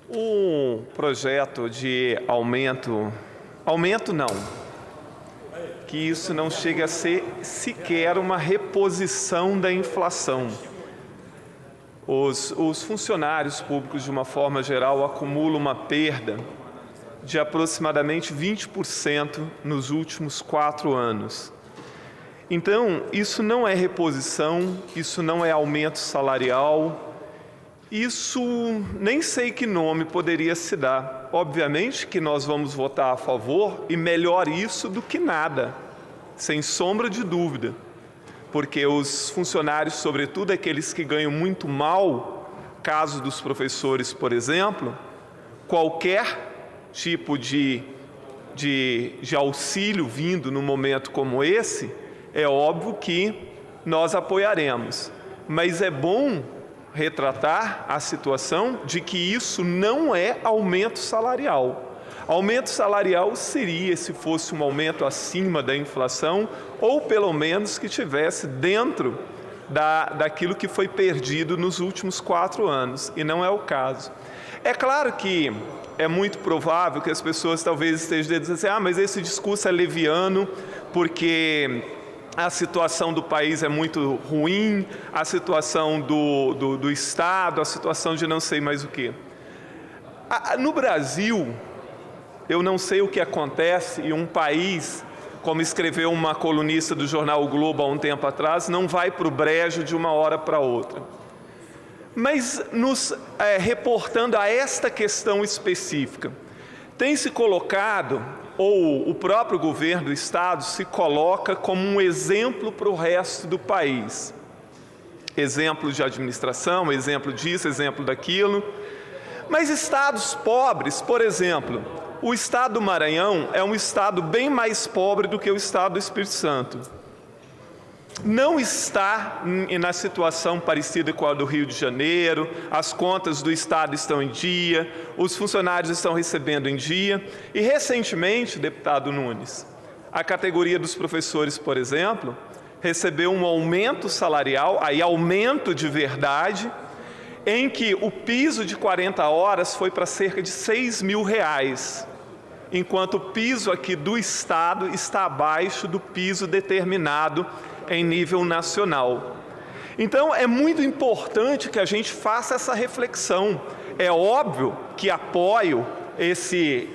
O projeto de aumento não, que isso não chega a ser sequer uma reposição da inflação. Os funcionários públicos, de uma forma geral, acumulam uma perda de aproximadamente 20% nos últimos 4 anos. Então, isso não é reposição, isso não é aumento salarial, isso nem sei que nome poderia se dar. Obviamente que nós vamos votar a favor e melhor isso do que nada, sem sombra de dúvida. Porque os funcionários, sobretudo aqueles que ganham muito mal, caso dos professores, por exemplo, qualquer tipo de auxílio vindo num momento como esse, é óbvio que nós apoiaremos. Mas é bom retratar a situação de que isso não é aumento salarial. Aumento salarial seria se fosse um aumento acima da inflação ou pelo menos que tivesse dentro daquilo que foi perdido nos últimos 4 anos, e não é o caso. É claro que é muito provável que as pessoas talvez estejam dizendo assim, mas esse discurso é leviano porque a situação do país é muito ruim, a situação do Estado, a situação de não sei mais o quê. No Brasil, eu não sei o que acontece em um país, como escreveu uma colunista do jornal O Globo há um tempo atrás, não vai para o brejo de uma hora para outra. Mas nos reportando a esta questão específica, tem se colocado, ou o próprio governo do Estado se coloca como um exemplo para o resto do país. Exemplo de administração, exemplo disso, exemplo daquilo. Mas estados pobres, por exemplo, o estado do Maranhão é um estado bem mais pobre do que o estado do Espírito Santo. Não está na situação parecida com a do Rio de Janeiro, as contas do Estado estão em dia, os funcionários estão recebendo em dia. E recentemente, deputado Nunes, a categoria dos professores, por exemplo, recebeu um aumento salarial, aí aumento de verdade, em que o piso de 40 horas foi para cerca de R$6.000, enquanto o piso aqui do Estado está abaixo do piso determinado em nível nacional. Então, é muito importante que a gente faça essa reflexão. É óbvio que apoio esse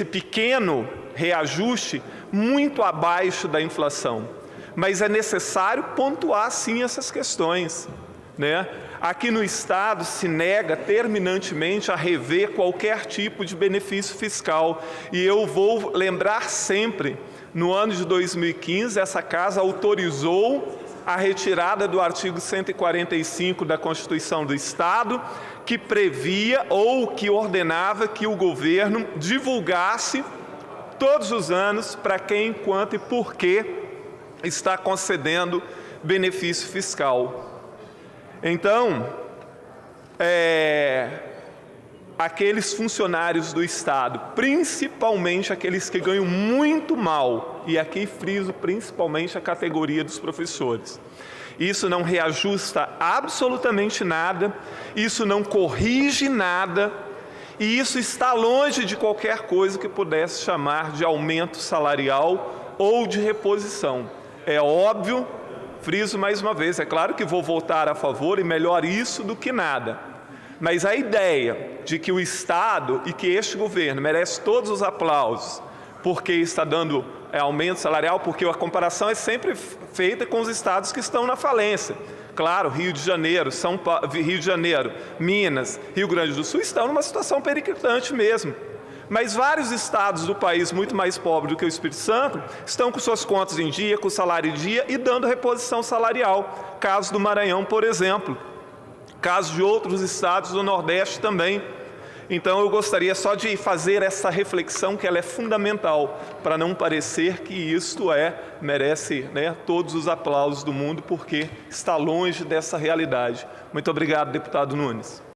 pequeno reajuste muito abaixo da inflação, mas é necessário pontuar, sim, essas questões, né? Aqui no Estado se nega terminantemente a rever qualquer tipo de benefício fiscal. E eu vou lembrar sempre, no ano de 2015, essa Casa autorizou a retirada do artigo 145 da Constituição do Estado, que previa ou que ordenava que o governo divulgasse todos os anos para quem, quanto e por que está concedendo benefício fiscal. Então, aqueles funcionários do Estado, principalmente aqueles que ganham muito mal, e aqui friso principalmente a categoria dos professores, isso não reajusta absolutamente nada, isso não corrige nada, e isso está longe de qualquer coisa que pudesse chamar de aumento salarial ou de reposição. É óbvio, friso mais uma vez, é claro que vou votar a favor e melhor isso do que nada. Mas a ideia de que o Estado e que este governo merece todos os aplausos porque está dando aumento salarial, porque a comparação é sempre feita com os estados que estão na falência. Claro, Rio de Janeiro, Minas, Rio Grande do Sul estão numa situação periclitante mesmo. Mas vários estados do país muito mais pobres do que o Espírito Santo estão com suas contas em dia, com o salário em dia e dando reposição salarial. Caso do Maranhão, por exemplo. Caso de outros estados do Nordeste também. Então eu gostaria só de fazer essa reflexão que ela é fundamental para não parecer que isto merece todos os aplausos do mundo porque está longe dessa realidade. Muito obrigado, deputado Nunes.